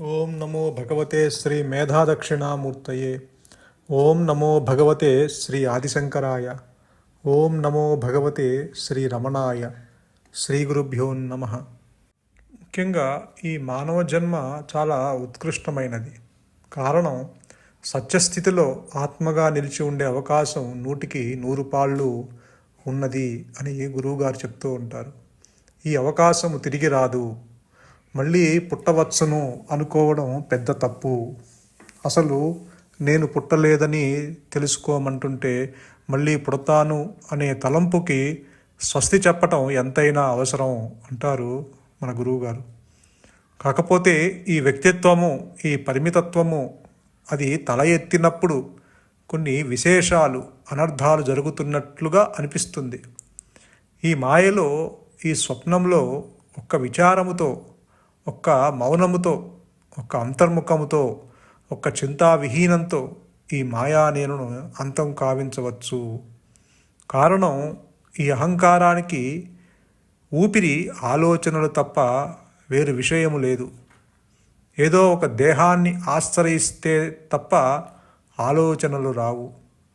ఓం నమో భగవతే శ్రీ మేధాదక్షిణామూర్తయే. ఓం నమో భగవతే శ్రీ ఆదిశంకరాయ. ఓం నమో భగవతే శ్రీ రమణాయ. శ్రీ గురుభ్యో నమ. ముఖ్యంగా ఈ మానవ జన్మ చాలా ఉత్కృష్టమైనది. కారణం, సత్యస్థితిలో ఆత్మగా నిలిచి ఉండే అవకాశం 100కి 100 పాళ్ళు ఉన్నది అని గురువుగారు చెప్తూ ఉంటారు. ఈ అవకాశం తిరిగి రాదు. మళ్ళీ పుట్టవచ్చును అనుకోవడం పెద్ద తప్పు. అసలు నేను పుట్టలేదని తెలుసుకోమంటుంటే మళ్ళీ పుడతాను అనే తలంపుకి స్వస్తి చెప్పటం ఎంతైనా అవసరం అంటారు మన గురువుగారు. కాకపోతే ఈ వ్యక్తిత్వము, ఈ పరిమితత్వము అది తల ఎత్తినప్పుడు కొన్ని విశేషాలు, అనర్థాలు జరుగుతున్నట్లుగా అనిపిస్తుంది. ఈ మాయలో, ఈ స్వప్నంలో ఒక్క విచారముతో, ఒక్క మౌనముతో, ఒక్క అంతర్ముఖముతో, ఒక్క చింతావిహీనంతో ఈ మాయా నేనును అంతం కావించవచ్చు. కారణం, ఈ అహంకారానికి ఊపిరి ఆలోచనలు తప్ప వేరు విషయము లేదు. ఏదో ఒక దేహాన్ని ఆశ్రయిస్తే తప్ప ఆలోచనలు రావు,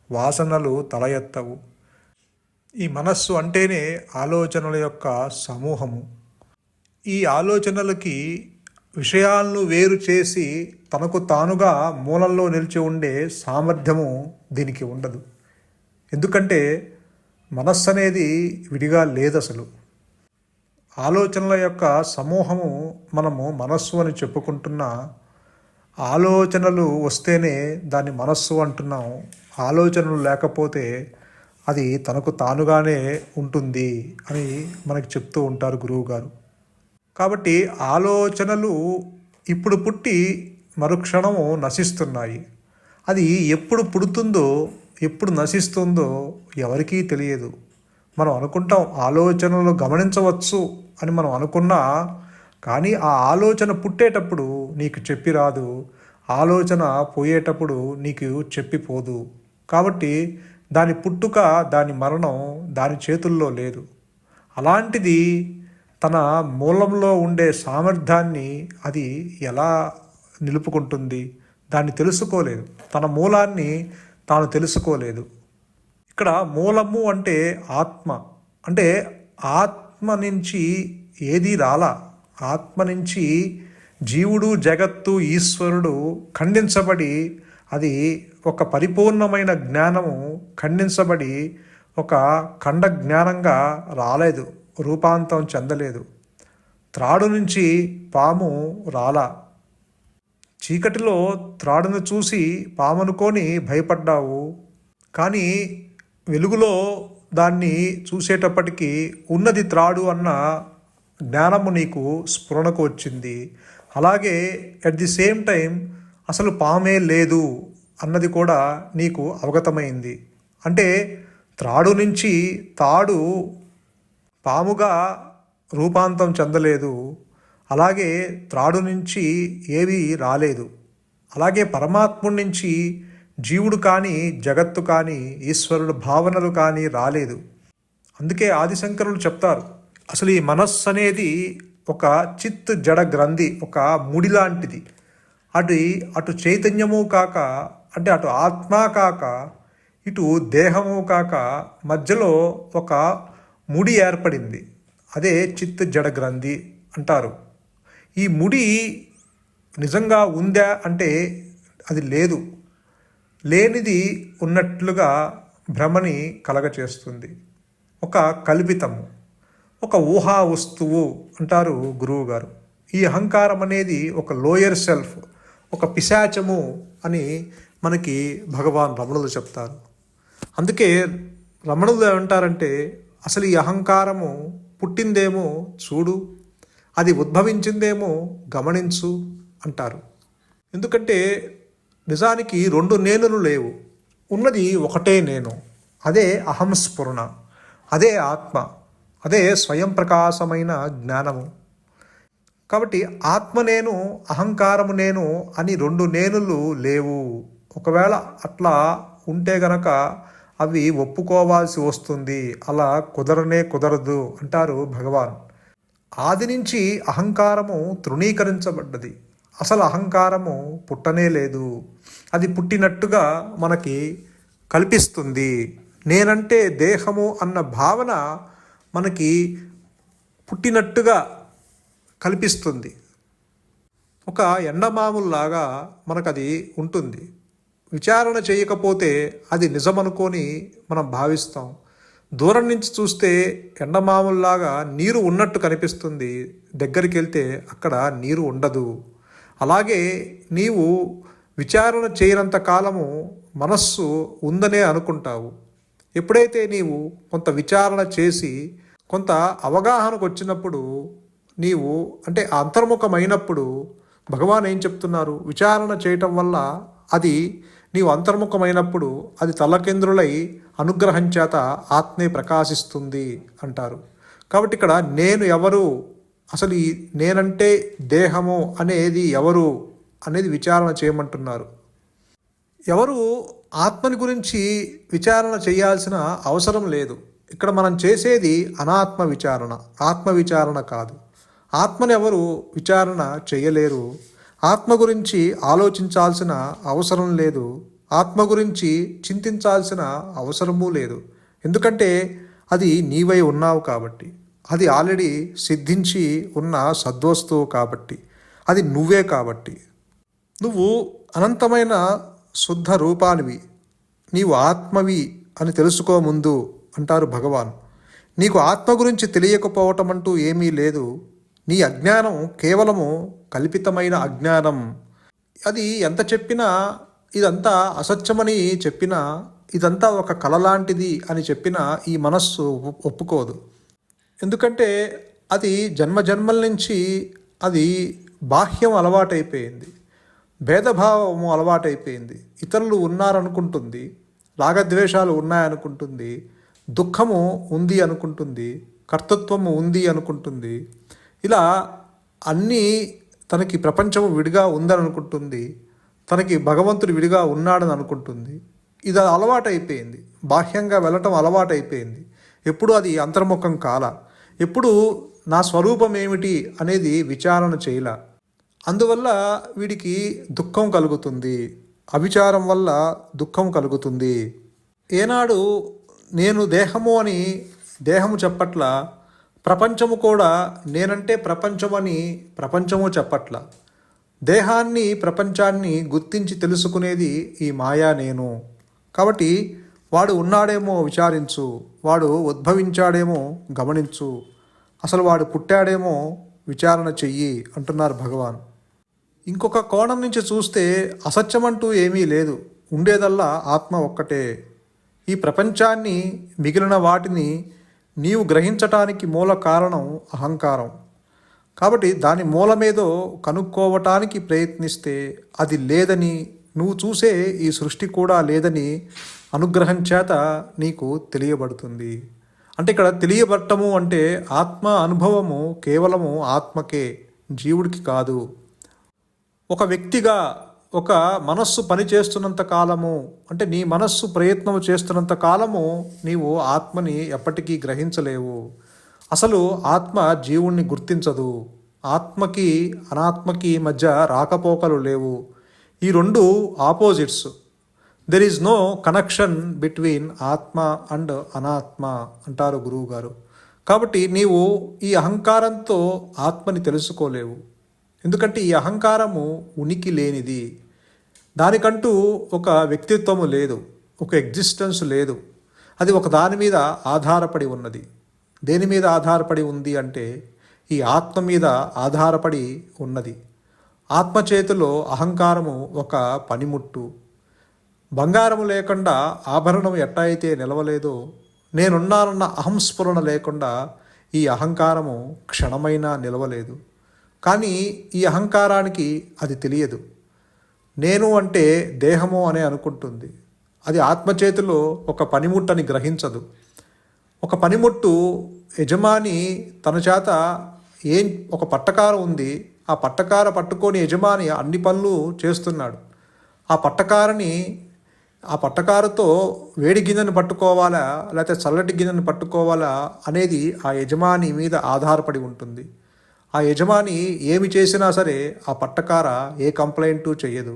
వాసనలు తల ఎత్తవు. ఈ మనస్సు అంటేనే ఆలోచనల యొక్క సమూహము. ఈ ఆలోచనలకి విషయాలను వేరు చేసి తనకు తానుగా మూలంలో నిలిచి ఉండే సామర్థ్యము దీనికి ఉండదు. ఎందుకంటే మనస్సు అనేది విడిగా లేదు. అసలు ఆలోచనల యొక్క సమూహము మనము మనస్సు అని చెప్పుకుంటున్న ఆలోచనలు వస్తేనే దాన్ని మనస్సు అంటున్నాం. ఆలోచనలు లేకపోతే అది తనకు తానుగానే ఉంటుంది అని మనకి చెప్తూ ఉంటారు గురువుగారు. కాబట్టి ఆలోచనలు ఇప్పుడు పుట్టి మరుక్షణము నశిస్తున్నాయి. అది ఎప్పుడు పుడుతుందో, ఎప్పుడు నశిస్తుందో ఎవరికీ తెలియదు. మనం అనుకుంటాం ఆలోచనలు గమనించవచ్చు అని మనం అనుకున్నా, కానీ ఆ ఆలోచన పుట్టేటప్పుడు నీకు చెప్పి రాదు, ఆలోచన పోయేటప్పుడు నీకు చెప్పిపోదు. కాబట్టి దాని పుట్టుక, దాని మరణం దాని చేతుల్లో లేదు. అలాంటిది తన మూలంలో ఉండే సామర్థ్యాన్ని అది ఎలా నిలుపుకుంటుంది? దాన్ని తెలుసుకోలేదు. తన మూలాన్ని తాను తెలుసుకోలేదు. ఇక్కడ మూలము అంటే ఆత్మ. అంటే ఆత్మ నుంచి ఏది రాలా. ఆత్మ నుంచి జీవుడు, జగత్తు, ఈశ్వరుడు ఖండించబడి అది ఒక పరిపూర్ణమైన జ్ఞానము ఖండించబడి ఒక ఖండ జ్ఞానంగా రాలేదు, రూపాంతరం చెందలేదు. త్రాడు నుంచి పాము రాలా. చీకటిలో త్రాడును చూసి పామనుకొని భయపడ్డావు, కానీ వెలుగులో దాన్ని చూసేటప్పటికీ ఉన్నది త్రాడు అన్న జ్ఞానము నీకు స్ఫురణకు వచ్చింది. అలాగే అట్ ది సేమ్ టైం అసలు పామే లేదు అన్నది కూడా నీకు అవగతమైంది. అంటే త్రాడు నుంచి తాడు పాముగా రూపాంతరం చెందలేదు. అలాగే త్రాడు నుంచి ఏవి రాలేదు. అలాగే పరమాత్ముడి నుంచి జీవుడు కానీ, జగత్తు కానీ, ఈశ్వరుడు భావనలు కానీ రాలేదు. అందుకే ఆదిశంకరులు చెప్తారు, అసలు ఈ మనస్సు అనేది ఒక చిత్ జడ గ్రంథి, ఒక ముడి లాంటిది. అటు చైతన్యము కాక, అంటే అటు ఆత్మ కాక, ఇటు దేహము కాక, మధ్యలో ఒక ముడి ఏర్పడింది. అదే చిత్ జడ గ్రంథి అంటారు. ఈ ముడి నిజంగా ఉందా అంటే అది లేదు. లేనిది ఉన్నట్లుగా భ్రమని కలగచేస్తుంది. ఒక కల్పితము, ఒక ఊహా వస్తువు అంటారు గురువుగారు. ఈ అహంకారం అనేది ఒక లోయర్ సెల్ఫ్, ఒక పిశాచము అని మనకి భగవాన్ రమణులు చెప్తారు. అందుకే రమణులు ఏమంటారంటే, అసలు ఈ అహంకారము పుట్టిందేమో చూడు, అది ఉద్భవించిందేమో గమనించు అంటారు. ఎందుకంటే నిజానికి 2 నేనులు లేవు, ఉన్నది ఒకటే నేను. అదే అహంస్ఫురణ, అదే ఆత్మ, అదే స్వయం ప్రకాశమైన జ్ఞానము. కాబట్టి ఆత్మ నేను, అహంకారము నేను అని 2 నేనులు లేవు. ఒకవేళ అట్లా ఉంటే గనక అవి ఒప్పుకోవాల్సి వస్తుంది. అలా కుదరదు అంటారు భగవాన్. ఆది నుంచి అహంకారము తృణీకరించబడ్డది. అసలు అహంకారము పుట్టనే లేదు. అది పుట్టినట్టుగా మనకి కల్పిస్తుంది. నేనంటే దేహము అన్న భావన మనకి పుట్టినట్టుగా కల్పిస్తుంది. ఒక ఎండమాముల్లాగా మనకు అది ఉంటుంది. విచారణ చేయకపోతే అది నిజమనుకొని మనం భావిస్తాం. దూరం నుంచి చూస్తే ఎండమాముల్లాగా నీరు ఉన్నట్టు కనిపిస్తుంది. దగ్గరికి వెళ్తే అక్కడ నీరు ఉండదు. అలాగే నీవు విచారణ చేయనంత కాలము మనస్సు ఉందనే అనుకుంటావు. ఎప్పుడైతే నీవు కొంత విచారణ చేసి కొంత అవగాహనకు వచ్చినప్పుడు, నీవు అంటే అంతర్ముఖమైనప్పుడు, భగవాన్ ఏం చెప్తున్నారు, విచారణ చేయటం వల్ల అది నీవు అంతర్ముఖమైనప్పుడు అది తలకిందులై అనుగ్రహం చేత ఆత్మే ప్రకాశిస్తుంది అంటారు. కాబట్టి ఇక్కడ నేను ఎవరు, అసలు ఈ నేనంటే దేహము అనేది ఎవరు అనేది విచారణ చేయమంటున్నారు. ఎవరు ఆత్మని గురించి విచారణ చేయాల్సిన అవసరం లేదు. ఇక్కడ మనం చేసేది అనాత్మ విచారణ, ఆత్మ విచారణ కాదు. ఆత్మని ఎవరు విచారణ చేయలేరు. ఆత్మ గురించి ఆలోచించాల్సిన అవసరం లేదు. ఆత్మ గురించి చింతించాల్సిన అవసరమూ లేదు. ఎందుకంటే అది నీవై ఉన్నావు కాబట్టి, అది ఆల్రెడీ సిద్ధించి ఉన్న సద్వస్తువు కాబట్టి, అది నువ్వే కాబట్టి. నువ్వు అనంతమైన శుద్ధ రూపానివి, నీవు ఆత్మవి అని తెలుసుకోముందు అంటారు భగవాన్. నీకు ఆత్మ గురించి తెలియకపోవటం అంటూ ఏమీ లేదు. నీ అజ్ఞానం కేవలము కల్పితమైన అజ్ఞానం. అది ఎంత చెప్పినా, ఇదంతా అసత్యమని చెప్పినా, ఇదంతా ఒక కళ లాంటిది అని చెప్పినా ఈ మనస్సు ఒప్పుకోదు. ఎందుకంటే అది జన్మజన్మల నుంచి అది బాహ్యం అలవాటైపోయింది, భేదభావము అలవాటైపోయింది. ఇతరులు ఉన్నారనుకుంటుంది, రాగద్వేషాలు ఉన్నాయనుకుంటుంది, దుఃఖము ఉంది అనుకుంటుంది, కర్తృత్వము ఉంది అనుకుంటుంది. ఇలా అన్నీ తనకి ప్రపంచము విడిగా ఉందని అనుకుంటుంది, తనకి భగవంతుడు విడిగా ఉన్నాడని అనుకుంటుంది. ఇది అలవాటైపోయింది, బాహ్యంగా వెళ్ళటం అలవాటైపోయింది. ఎప్పుడు అది అంతర్ముఖం కాల, ఎప్పుడు నా స్వరూపం ఏమిటి అనేది విచారణ చేయలా. అందువల్ల వీడికి దుఃఖం కలుగుతుంది, అవిచారం వల్ల దుఃఖం కలుగుతుంది. ఏనాడు నేను దేహము అని దేహము చెప్పట్ల, ప్రపంచము కూడా నేనంటే ప్రపంచమని ప్రపంచము చెప్పట్ల. దేహాన్ని ప్రపంచాన్ని గుర్తించి తెలుసుకునేది ఈ మాయా నేను. కాబట్టి వాడు ఉన్నాడేమో విచారించు, వాడు ఉద్భవించాడేమో గమనించు, అసలు వాడు పుట్టాడేమో విచారణ చెయ్యి అంటున్నారు భగవాన్. ఇంకొక కోణం నుంచి చూస్తే అసత్యమంటూ ఏమీ లేదు, ఉండేదల్లా ఆత్మ ఒక్కటే. ఈ ప్రపంచాన్ని, మిగిలిన వాటిని నీవు గ్రహించటానికి మూల కారణం అహంకారం. కాబట్టి దాని మూలమేదో కనుక్కోవటానికి ప్రయత్నిస్తే అది లేదని, నువ్వు చూసే ఈ సృష్టి కూడా లేదని అనుగ్రహం చేత నీకు తెలియబడుతుంది. అంటే ఇక్కడ తెలియబడటము అంటే ఆత్మ అనుభవము కేవలము ఆత్మకే, జీవుడికి కాదు. ఒక వ్యక్తిగా, ఒక మనస్సు పని చేస్తున్నంత కాలము, అంటే నీ మనస్సు ప్రయత్నం చేస్తున్నంత కాలము నీవు ఆత్మని ఎప్పటికీ గ్రహించలేవు. అసలు ఆత్మ జీవుణ్ణి గుర్తించదు. ఆత్మకి అనాత్మకి మధ్య రాకపోకలు లేవు. ఈ రెండు opposites. There is no connection between ఆత్మ అండ్ అనాత్మ అంటారు గురువు గారు. కాబట్టి నీవు ఈ అహంకారంతో ఆత్మని తెలుసుకోలేవు. ఎందుకంటే ఈ అహంకారము ఉనికి లేనిది. దానికంటూ ఒక వ్యక్తిత్వము లేదు, ఒక ఎగ్జిస్టెన్స్ లేదు. అది ఒక దాని మీద ఆధారపడి ఉన్నది. దేని మీద ఆధారపడి ఉంది అంటే ఈ ఆత్మ మీద ఆధారపడి ఉన్నది. ఆత్మ చేతిలో అహంకారము ఒక పనిముట్టు. బంగారము లేకుండా ఆభరణం ఎట్టా అయితే నిలవలేదో, నేనున్నానన్న అహంస్ఫురణ లేకుండా ఈ అహంకారము క్షణమైనా నిలవలేదు. కానీ ఈ అహంకారానికి అది తెలియదు. నేను అంటే దేహము అనే అనుకుంటుంది. అది ఆత్మచేతిలో ఒక పనిముట్టని గ్రహించదు. ఒక పనిముట్టు యజమాని తన చేత ఒక పట్టకార ఉంది, ఆ పట్టకార పట్టుకొని యజమాని అన్ని పనులు చేస్తున్నాడు. ఆ పట్టకారతో వేడి గిన్నెను పట్టుకోవాలా లేకపోతే చల్లటి గిన్నెను పట్టుకోవాలా అనేది ఆ యజమాని మీద ఆధారపడి ఉంటుంది. ఆ యజమాని ఏమి చేసినా సరే ఆ పట్టకార ఏ కంప్లైంటు చేయదు.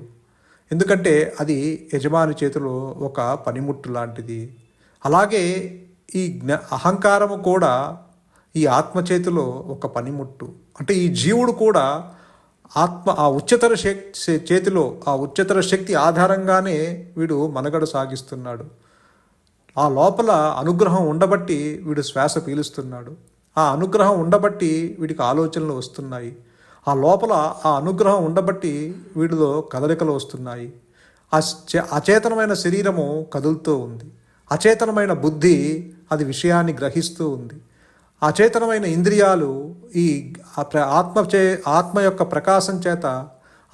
ఎందుకంటే అది యజమాని చేతిలో ఒక పనిముట్టు లాంటిది. అలాగే ఈ అహంకారము కూడా ఈ ఆత్మ చేతిలో ఒక పనిముట్టు. అంటే ఈ జీవుడు కూడా ఆత్మ ఆ ఉच्चతర చేతిలో ఆ ఉच्चతర శక్తి ఆధారంగానే వీడు మనుగడ సాగిస్తున్నాడు. ఆ లోపల అనుగ్రహం ఉండబట్టి వీడు శ్వాస పీలుస్తున్నాడు. ఆ అనుగ్రహం ఉండబట్టి వీడికి ఆలోచనలు వస్తున్నాయి. ఆ లోపల ఆ అనుగ్రహం ఉండబట్టి వీడిలో కదలికలు వస్తున్నాయి. అచేతనమైన శరీరము కదులుతూ ఉంది. అచేతనమైన బుద్ధి అది విషయాన్ని గ్రహిస్తూ ఉంది. అచేతనమైన ఇంద్రియాలు ఈ ఆత్మ యొక్క ప్రకాశం చేత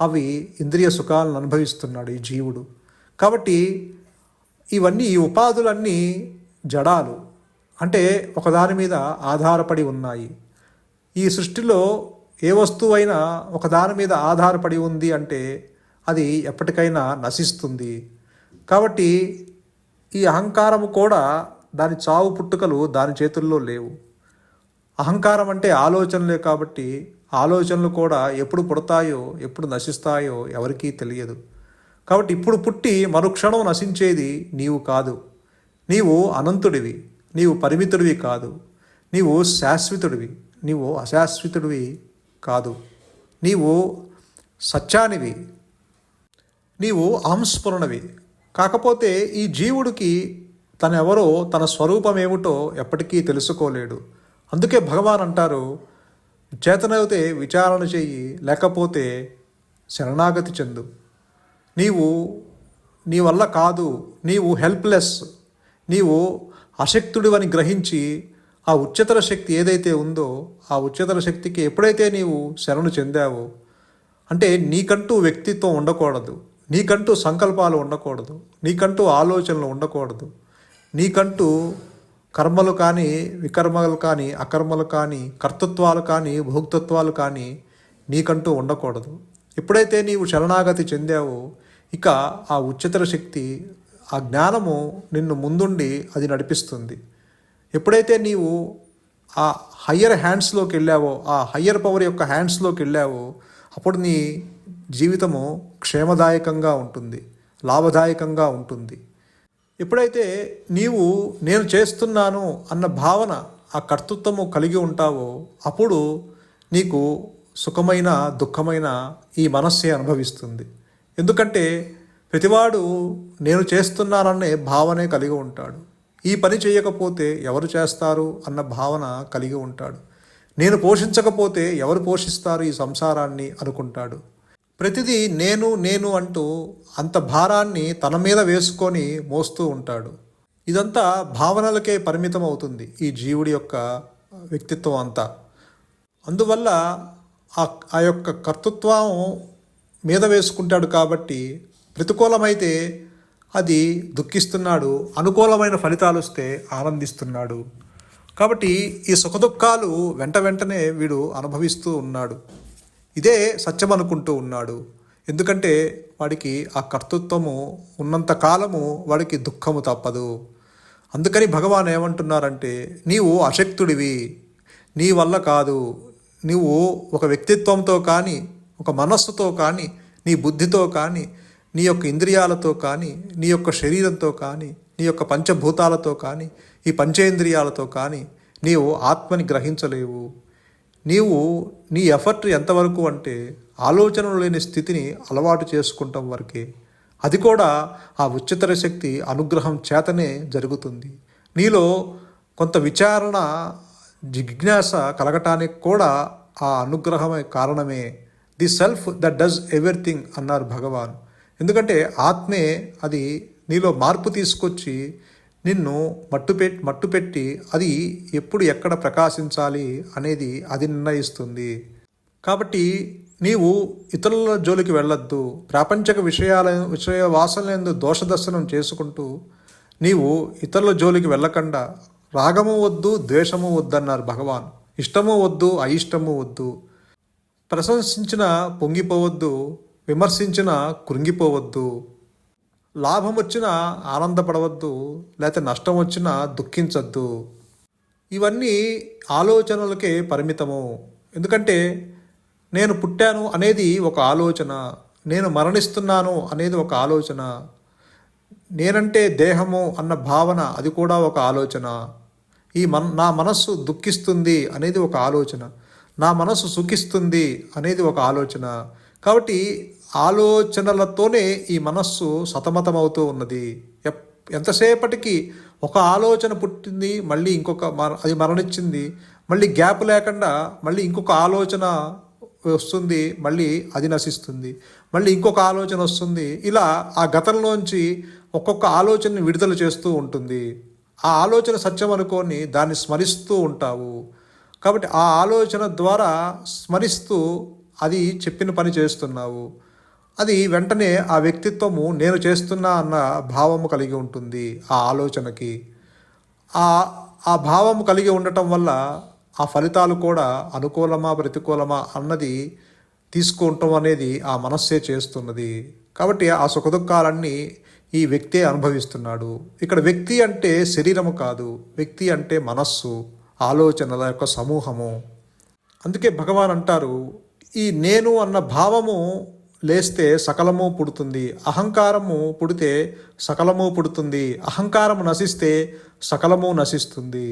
అవి ఇంద్రియ సుఖాలను అనుభవిస్తున్నాడు ఈ జీవుడు. కాబట్టి ఈ ఉపాధులన్నీ జడాలు, అంటే ఒకదాని మీద ఆధారపడి ఉన్నాయి. ఈ సృష్టిలో ఏ వస్తువైనా ఒకదాని మీద ఆధారపడి ఉంది అంటే అది ఎప్పటికైనా నశిస్తుంది. కాబట్టి ఈ అహంకారము కూడా దాని చావు పుట్టుకలు దాని చేతుల్లో లేవు. అహంకారం అంటే ఆలోచనలే కాబట్టి ఆలోచనలు కూడా ఎప్పుడు పుడతాయో ఎప్పుడు నశిస్తాయో ఎవరికీ తెలియదు. కాబట్టి ఇప్పుడు పుట్టి మరుక్షణం నశించేది నీవు కాదు. నీవు అనంతుడివి, నీవు పరిమితుడివి కాదు. నీవు శాశ్వతుడివి, నీవు అశాశ్వతుడివి కాదు. నీవు సత్యానివి, నీవు అహంస్ఫురణవి. కాకపోతే ఈ జీవుడికి తనెవరో తన స్వరూపం ఏమిటో ఎప్పటికీ తెలుసుకోలేడు. అందుకే భగవాన్ అంటారు, చేతనైతే విచారణ చెయ్యి, లేకపోతే శరణాగతి చెందు. నీ వల్ల కాదు, నీవు హెల్ప్లెస్, నీవు అశక్తుడివని గ్రహించి ఆ ఉच्चతర శక్తి ఏదైతే ఉందో ఆ ఉच्चతర శక్తికి ఎప్పుడైతే నీవు శరణు చెందావో, అంటే నీకంటూ వ్యక్తిత్వం ఉండకూడదు, నీకంటూ సంకల్పాలు ఉండకూడదు, నీకంటూ ఆలోచనలు ఉండకూడదు, నీకంటూ కర్మలు కానీ వికర్మలు కానీ అకర్మలు కానీ కర్తృత్వాలు కానీ భోక్తృత్వాలు కానీ నీకంటూ ఉండకూడదు. ఎప్పుడైతే నీవు శరణాగతి చెందావో ఇక ఆ ఉच्चతర శక్తి, ఆ జ్ఞానము నిన్ను ముందుండి అది నడిపిస్తుంది. ఎప్పుడైతే నీవు ఆ హయ్యర్ హ్యాండ్స్లోకి వెళ్ళావో, ఆ హయ్యర్ పవర్ యొక్క హ్యాండ్స్లోకి వెళ్ళావో, అప్పుడు నీ జీవితము క్షేమదాయకంగా ఉంటుంది, లాభదాయకంగా ఉంటుంది. ఎప్పుడైతే నీవు నేను చేస్తున్నాను అన్న భావన, ఆ కర్తృత్వము కలిగి ఉంటావో అప్పుడు నీకు సుఖమైన దుఃఖమైన ఈ మనస్సే అనుభవిస్తుంది. ఎందుకంటే ప్రతివాడు నేను చేస్తున్నాననే భావనే కలిగి ఉంటాడు. ఈ పని చేయకపోతే ఎవరు చేస్తారు అన్న భావన కలిగి ఉంటాడు. నేను పోషించకపోతే ఎవరు పోషిస్తారు ఈ సంసారాన్ని అనుకుంటాడు. ప్రతిదీ నేను నేను అంటూ అంత భారాన్ని తన మీద వేసుకొని మోస్తూ ఉంటాడు. ఇదంతా భావనలకే పరిమితం అవుతుంది ఈ జీవుడి యొక్క వ్యక్తిత్వం అంతా. అందువల్ల ఆ యొక్క కర్తృత్వం మీద వేసుకుంటాడు. కాబట్టి ప్రతికూలమైతే అది దుఃఖిస్తున్నాడు, అనుకూలమైన ఫలితాలు వస్తే ఆనందిస్తున్నాడు. కాబట్టి ఈ సుఖదుఖాలు వెంటనే వీడు అనుభవిస్తూ ఉన్నాడు. ఇదే సత్యం అనుకుంటూ ఉన్నాడు. ఎందుకంటే వాడికి ఆ కర్తృత్వము ఉన్నంత కాలము వాడికి దుఃఖము తప్పదు. అందుకని భగవాన్ ఏమంటున్నారంటే, నీవు అశక్తుడివి, నీ వల్ల కాదు. నువ్వు ఒక వ్యక్తిత్వంతో కానీ, ఒక మనస్సుతో కానీ, నీ బుద్ధితో కానీ, నీ యొక్క ఇంద్రియాలతో కానీ, నీ యొక్క శరీరంతో కానీ, నీ యొక్క పంచభూతాలతో కానీ, ఈ పంచేంద్రియాలతో కానీ నీవు ఆత్మని గ్రహించలేవు. నీ ఎఫర్ట్ ఎంతవరకు అంటే ఆలోచనలు లేని స్థితిని అలవాటు చేసుకుంటాం వరకే. అది కూడా ఆ ఉच्चతర శక్తి అనుగ్రహం చేతనే జరుగుతుంది. నీలో కొంత విచారణ జిజ్ఞాస కలగటానికి కూడా ఆ అనుగ్రహమే కారణమే. The self that does everything అన్నారు భగవాన్. ఎందుకంటే ఆత్మే అది నీలో మార్పు తీసుకొచ్చి నిన్ను మట్టుపెట్టి అది ఎప్పుడు ఎక్కడ ప్రకాశించాలి అనేది అది నిర్ణయిస్తుంది. కాబట్టి నీవు ఇతరుల జోలికి వెళ్ళొద్దు. ప్రాపంచిక విషయ వాసనలందు దోషదర్శనం చేసుకుంటూ నీవు ఇతరుల జోలికి వెళ్ళకుండా రాగము వద్దు, ద్వేషము వద్దన్నారు భగవాన్. ఇష్టము వద్దు, అయిష్టము వద్దు. ప్రశంసించిన పొంగిపోవద్దు, విమర్శించిన కృంగిపోవద్దు. లాభం వచ్చినా ఆనందపడవద్దు, లేకపోతే నష్టం వచ్చినా దుఃఖించద్దు. ఇవన్నీ ఆలోచనలకే పరిమితము. ఎందుకంటే నేను పుట్టాను అనేది ఒక ఆలోచన, నేను మరణిస్తున్నాను అనేది ఒక ఆలోచన, నేనంటే దేహము అన్న భావన అది కూడా ఒక ఆలోచన, నా మనస్సు దుఃఖిస్తుంది అనేది ఒక ఆలోచన, నా మనస్సు సుఖిస్తుంది అనేది ఒక ఆలోచన. కాబట్టి ఆలోచనలతోనే ఈ మనస్సు సతమతమవుతూ ఉన్నది. ఎంతసేపటికి ఒక ఆలోచన పుట్టింది, మళ్ళీ అది మరణించింది, మళ్ళీ గ్యాప్ లేకుండా మళ్ళీ ఇంకొక ఆలోచన వస్తుంది, మళ్ళీ అది నశిస్తుంది, మళ్ళీ ఇంకొక ఆలోచన వస్తుంది. ఇలా ఆ గతంలోంచి ఒక్కొక్క ఆలోచనని విడుదల చేస్తూ ఉంటుంది. ఆ ఆలోచన సత్యం అనుకొని దాన్ని స్మరిస్తూ ఉంటావు. కాబట్టి ఆ ఆలోచన ద్వారా స్మరిస్తూ అది చెప్పిన పని చేస్తున్నావు. అది వెంటనే ఆ వ్యక్తిత్వము నేను చేస్తున్నా అన్న భావము కలిగి ఉంటుంది. ఆ ఆలోచనకి ఆ భావము కలిగి ఉండటం వల్ల ఆ ఫలితాలు కూడా అనుకూలమా ప్రతికూలమా అన్నది తీసుకుంటాం అనేది ఆ మనస్సే చేస్తున్నది. కాబట్టి ఆ సుఖదుఖాలన్నీ ఈ వ్యక్తే అనుభవిస్తున్నాడు. ఇక్కడ వ్యక్తి అంటే శరీరము కాదు, వ్యక్తి అంటే మనస్సు, ఆలోచనల యొక్క సమూహము. అందుకే భగవాన్ అంటారు, ఈ నేను అన్న భావము లేస్తే సకలము పుడుతుంది, అహంకారము పుడితే సకలము పుడుతుంది, అహంకారము నశిస్తే సకలము నశిస్తుంది.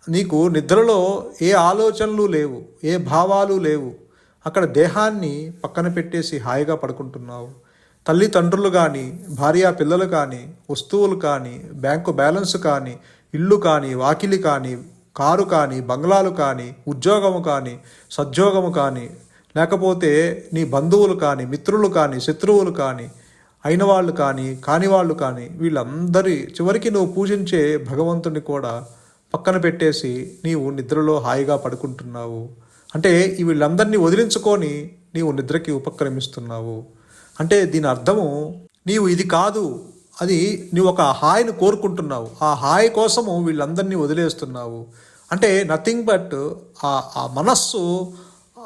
నీకు నిద్రలో ఏ ఆలోచనలు లేవు, ఏ భావాలు లేవు, అక్కడ దేహాన్ని పక్కన పెట్టేసి హాయిగా పడుకుంటున్నావు. తల్లిదండ్రులు కానీ, భార్యా పిల్లలు కానీ, వస్తువులు కానీ, బ్యాంకు బ్యాలెన్స్ కానీ, ఇల్లు కానీ, వాకిలి కానీ, కారు కానీ, బంగ్లాలు కానీ, ఉద్యోగము కానీ, సద్యోగము కానీ, లేకపోతే నీ బంధువులు కానీ, మిత్రులు కానీ, శత్రువులు కానీ, అయిన వాళ్ళు కానీ, కాని వాళ్ళు కానీ, వీళ్ళందరి చివరికి నువ్వు పూజించే భగవంతుని కూడా పక్కన పెట్టేసి నీవు నిద్రలో హాయిగా పడుకుంటున్నావు. అంటే వీళ్ళందరినీ వదిలించుకొని నీవు నిద్రకి ఉపక్రమిస్తున్నావు. అంటే దీని అర్థము నీవు ఇది కాదు, అది నీవు ఒక హాయిని కోరుకుంటున్నావు, ఆ హాయి కోసము వీళ్ళందరినీ వదిలేస్తున్నావు. అంటే నథింగ్ బట్ ఆ మనస్సు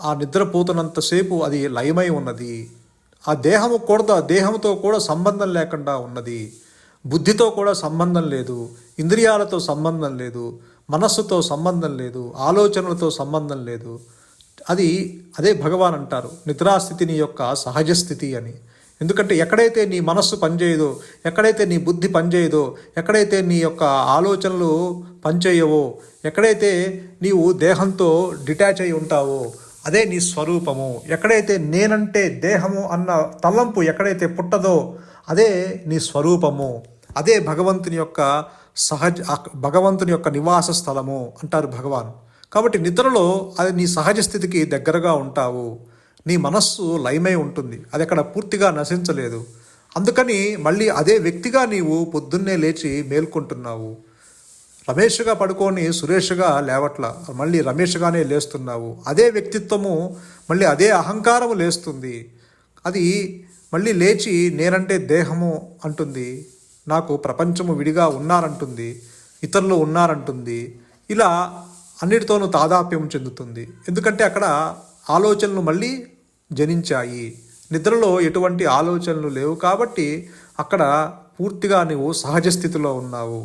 ఆ నిద్రపోతున్నంతసేపు అది లయమై ఉన్నది. ఆ దేహంతో కూడా సంబంధం లేకుండా ఉన్నది, బుద్ధితో కూడా సంబంధం లేదు, ఇంద్రియాలతో సంబంధం లేదు, మనస్సుతో సంబంధం లేదు, ఆలోచనలతో సంబంధం లేదు. అదే భగవాన్ అంటారు నిద్రాస్థితి నీ యొక్క సహజ స్థితి అని. ఎందుకంటే ఎక్కడైతే నీ మనస్సు పనిచేయదో, ఎక్కడైతే నీ బుద్ధి పనిచేయదో, ఎక్కడైతే నీ యొక్క ఆలోచనలు పనిచేయవో, ఎక్కడైతే నీవు దేహంతో డిటాచ్ అయి ఉంటావో అదే నీ స్వరూపము. ఎక్కడైతే నేనంటే దేహము అన్న తలంపు ఎక్కడైతే పుట్టదో అదే నీ స్వరూపము. అదే భగవంతుని యొక్క నివాస స్థలము అంటారు భగవాన్. కాబట్టి నిద్రలో అది నీ సహజ స్థితికి దగ్గరగా ఉంటావు. నీ మనస్సు లయమై ఉంటుంది, అది అక్కడ పూర్తిగా నశించలేదు. అందుకని మళ్ళీ అదే వ్యక్తిగా నీవు పొద్దున్నే లేచి మేల్కొంటున్నావు. రమేష్గా పడుకొని సురేష్గా లేవట్లా, మళ్ళీ రమేష్గానే లేస్తున్నావు. అదే వ్యక్తిత్వము మళ్ళీ అదే అహంకారము లేస్తుంది. అది మళ్ళీ లేచి నేనంటే దేహము అంటుంది, నాకు ప్రపంచము విడిగా ఉన్నారంటుంది, ఇతరులు ఉన్నారంటుంది. ఇలా అన్నిటితోనూ తాదాప్యం చెందుతుంది. ఎందుకంటే అక్కడ ఆలోచనలు మళ్ళీ జనించాయి. నిద్రలో ఎటువంటి ఆలోచనలు లేవు కాబట్టి అక్కడ పూర్తిగా నీవు సహజ స్థితిలో ఉన్నావు.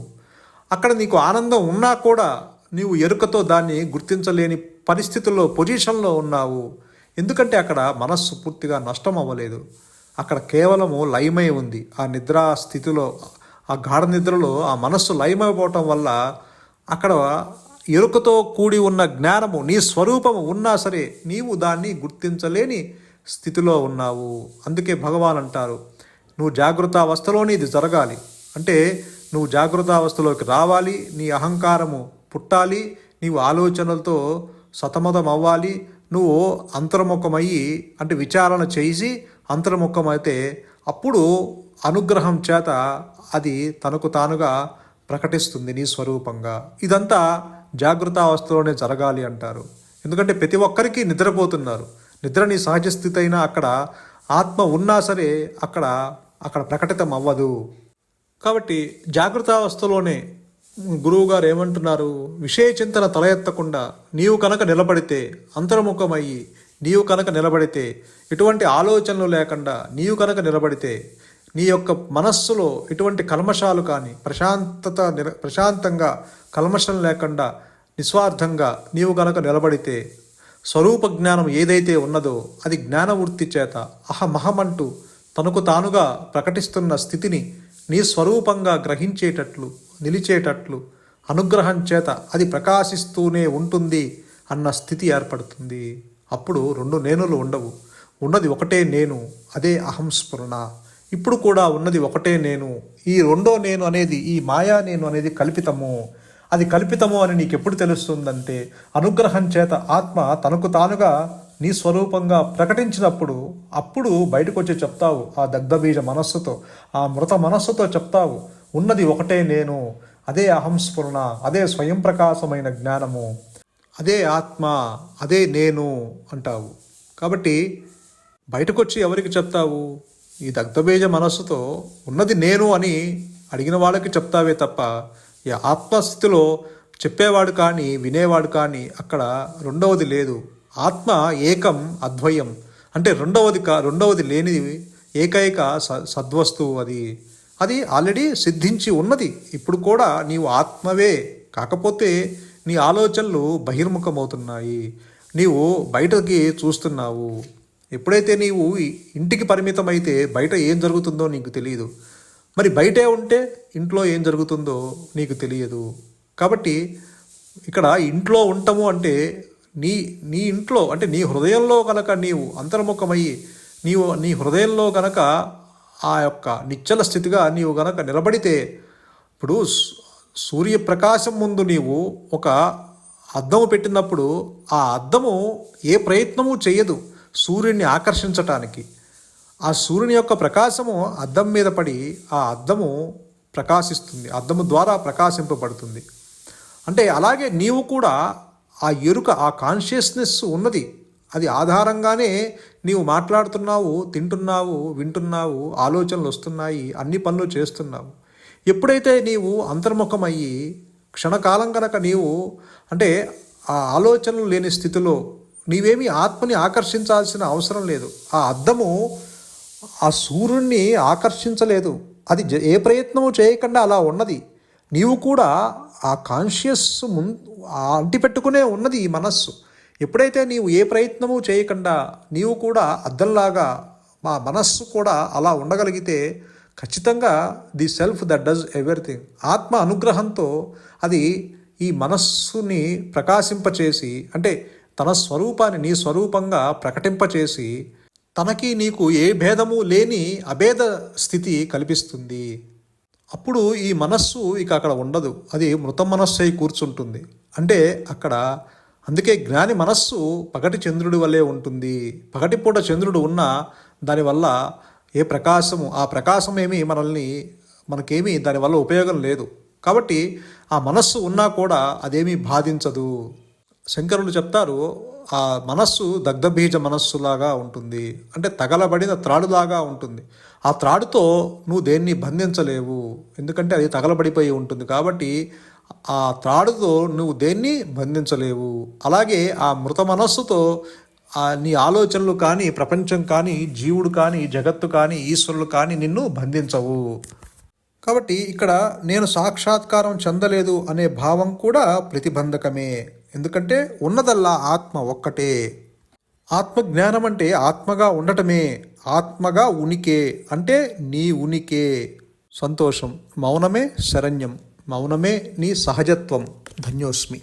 అక్కడ నీకు ఆనందం ఉన్నా కూడా నీవు ఎరుకతో దాన్ని గుర్తించలేని పరిస్థితుల్లో పొజిషన్లో ఉన్నావు. ఎందుకంటే అక్కడ మనస్సు పూర్తిగా నష్టం అవ్వలేదు, అక్కడ కేవలము లయమై ఉంది. ఆ నిద్రా స్థితిలో, ఆ గాఢ నిద్రలో ఆ మనస్సు లయమైపోవటం వల్ల అక్కడ ఎరుకతో కూడి ఉన్న జ్ఞానము, నీ స్వరూపము ఉన్నా సరే నీవు దాన్ని గుర్తించలేని స్థితిలో ఉన్నావు. అందుకే భగవాన్ అంటారు, నువ్వు జాగృతావస్థలోనే ఇది జరగాలి. అంటే నువ్వు జాగృతావస్థలోకి రావాలి, నీ అహంకారము పుట్టాలి, నీవు ఆలోచనలతో సతమతం అవ్వాలి, నువ్వు అంతర్ముఖమయ్యి అంటే విచారణ చేసి అంతర్ముఖమైతే అప్పుడు అనుగ్రహం చేత అది తనకు తానుగా ప్రకటిస్తుంది నీ స్వరూపంగా. ఇదంతా జాగృతావస్థలోనే జరగాలి అంటారు. ఎందుకంటే ప్రతి ఒక్కరికి నిద్రపోతున్నారు. నిద్ర నీ సహజ స్థితి అయినా అక్కడ ఆత్మ ఉన్నా సరే అక్కడ ప్రకటితం అవ్వదు. కాబట్టి జాగృతావస్థలోనే గురువు గారు ఏమంటున్నారు, విషయ చింతన తల ఎత్తకుండా నీవు కనుక నిలబడితే, అంతర్ముఖమయ్యి నీవు కనుక నిలబడితే, ఎటువంటి ఆలోచనలు లేకుండా నీవు కనుక నిలబడితే, నీ యొక్క మనస్సులో ఎటువంటి కల్మషాలు కానీ ప్రశాంతంగా కల్మషం లేకుండా నిస్వార్థంగా నీవు కనుక నిలబడితే, స్వరూప జ్ఞానం ఏదైతే ఉన్నదో అది జ్ఞానవృత్తి చేత అహమహమంటూ తనకు తానుగా ప్రకటిస్తున్న స్థితిని నీ స్వరూపంగా గ్రహించేటట్లు నిలిచేటట్లు అనుగ్రహం చేత అది ప్రకాశిస్తూనే ఉంటుంది అన్న స్థితి ఏర్పడుతుంది. అప్పుడు రెండు నేనులు ఉండవు, ఉన్నది ఒకటే నేను, అదే అహం స్ఫురణ. ఇప్పుడు కూడా ఉన్నది ఒకటే నేను. ఈ రెండో నేను అనేది, ఈ మాయా నేను అనేది కల్పితము. అది కల్పితము అని నీకు ఎప్పుడు తెలుస్తుందంటే అనుగ్రహం చేత ఆత్మ తనకు తానుగా నీ స్వరూపంగా ప్రకటించినప్పుడు అప్పుడు బయటకు వచ్చి చెప్తావు. ఆ దగ్ధబీజ మనస్సుతో, ఆ మృత మనస్సుతో చెప్తావు, ఉన్నది ఒకటే నేను, అదే అహం స్ఫురణ, అదే స్వయం ప్రకాశమైన జ్ఞానము, అదే ఆత్మ, అదే నేను అంటావు. కాబట్టి బయటకు వచ్చి ఎవరికి చెప్తావు? ఈ దగ్ధబీజ మనస్సుతో ఉన్నది నేను అని అడిగిన వాళ్ళకి చెప్తావే తప్ప ఈ ఆత్మస్థితిలో చెప్పేవాడు కానీ వినేవాడు కానీ అక్కడ రెండవది లేదు. ఆత్మ ఏకం అద్వయం అంటే రెండవది లేనిది ఏకైక సద్వస్తువు. అది ఆల్రెడీ సిద్ధించి ఉన్నది. ఇప్పుడు కూడా నీవు ఆత్మవే, కాకపోతే నీ ఆలోచనలు బహిర్ముఖమవుతున్నాయి, నీవు బయటకి చూస్తున్నావు. ఎప్పుడైతే నీవు ఇంటికి పరిమితమైతే బయట ఏం జరుగుతుందో నీకు తెలియదు. మరి బయటే ఉంటే ఇంట్లో ఏం జరుగుతుందో నీకు తెలియదు. కాబట్టి ఇక్కడ ఇంట్లో ఉంటాము అంటే నీ ఇంట్లో అంటే నీ హృదయంలో కనుక నీవు అంతర్ముఖమయ్యి నీ హృదయంలో కనుక ఆ యొక్క నిశ్చల స్థితిగా నీవు గనక నిలబడితే, ఇప్పుడు సూర్యప్రకాశం ముందు నీవు ఒక అద్దము పెట్టినప్పుడు ఆ అద్దము ఏ ప్రయత్నము చేయదు సూర్యుడిని ఆకర్షించటానికి. ఆ సూర్యుని యొక్క ప్రకాశము అద్దం మీద పడి ఆ అద్దము ప్రకాశిస్తుంది, అద్దము ద్వారా ప్రకాశింపబడుతుంది. అంటే అలాగే నీవు కూడా ఆ ఎరుక, ఆ కాన్షియస్నెస్ ఉన్నది. అది ఆధారంగానే నీవు మాట్లాడుతున్నావు, తింటున్నావు, వింటున్నావు, ఆలోచనలు వస్తున్నాయి, అన్ని పనులు చేస్తున్నావు. ఎప్పుడైతే నీవు అంతర్ముఖమయ్యి క్షణకాలం కనుక నీవు అంటే ఆ ఆలోచనలు లేని స్థితిలో నీవేమీ ఆత్మని ఆకర్షించాల్సిన అవసరం లేదు. ఆ అద్దము ఆ సూర్యుడిని ఆకర్షించలేదు, అది ఏ ప్రయత్నము చేయకుండా అలా ఉన్నది. నీవు కూడా ఆ కాన్షియస్ అంటిపెట్టుకునే ఉన్నది ఈ మనస్సు. ఎప్పుడైతే నీవు ఏ ప్రయత్నము చేయకుండా నీవు కూడా అద్దంలాగా మా మనస్సు కూడా అలా ఉండగలిగితే ఖచ్చితంగా the self that does everything, ఆత్మ అనుగ్రహంతో అది ఈ మనస్సుని ప్రకాశింపచేసి అంటే తన స్వరూపాన్ని నీ స్వరూపంగా ప్రకటింపచేసి తనకి నీకు ఏ భేదము లేని అభేద స్థితి కల్పిస్తుంది. అప్పుడు ఈ మనస్సు ఇక అక్కడ ఉండదు, అది మృత మనస్సు అయి కూర్చుంటుంది. అంటే అక్కడ అందుకే జ్ఞాని మనస్సు పగటి చంద్రుడి వల్లే ఉంటుంది. పగటిపూట చంద్రుడు ఉన్నా దానివల్ల ఏ ప్రకాశము, ఆ ప్రకాశం మనకేమీ దానివల్ల ఉపయోగం లేదు. కాబట్టి ఆ మనస్సు ఉన్నా కూడా అదేమీ బాధించదు. శంకరులు చెప్తారు, ఆ మనస్సు దగ్ధబీజ మనస్సులాగా ఉంటుంది, అంటే తగలబడిన త్రాడులాగా ఉంటుంది. ఆ త్రాడుతో నువ్వు దేన్ని బంధించలేవు, ఎందుకంటే అది తగలబడిపోయి ఉంటుంది. కాబట్టి ఆ త్రాడుతో నువ్వు దేన్ని బంధించలేవు. అలాగే ఆ మృత మనస్సుతో నీ ఆలోచనలు కానీ, ప్రపంచం కానీ, జీవుడు కానీ, జగత్తు కానీ, ఈశ్వరులు కానీ నిన్ను బంధించవు. కాబట్టి ఇక్కడ నేను సాక్షాత్కారం చెందలేదు అనే భావం కూడా ప్రతిబంధకమే. ఎందుకంటే ఉన్నదల్లా ఆత్మ ఒక్కటే. ఆత్మజ్ఞానం అంటే ఆత్మగా ఉండటమే, ఆత్మగా ఉనికే అంటే నీ ఉనికే. సంతోషం. మౌనమే శరణ్యం, మౌనమే నీ సహజత్వం. ధన్యోస్మి.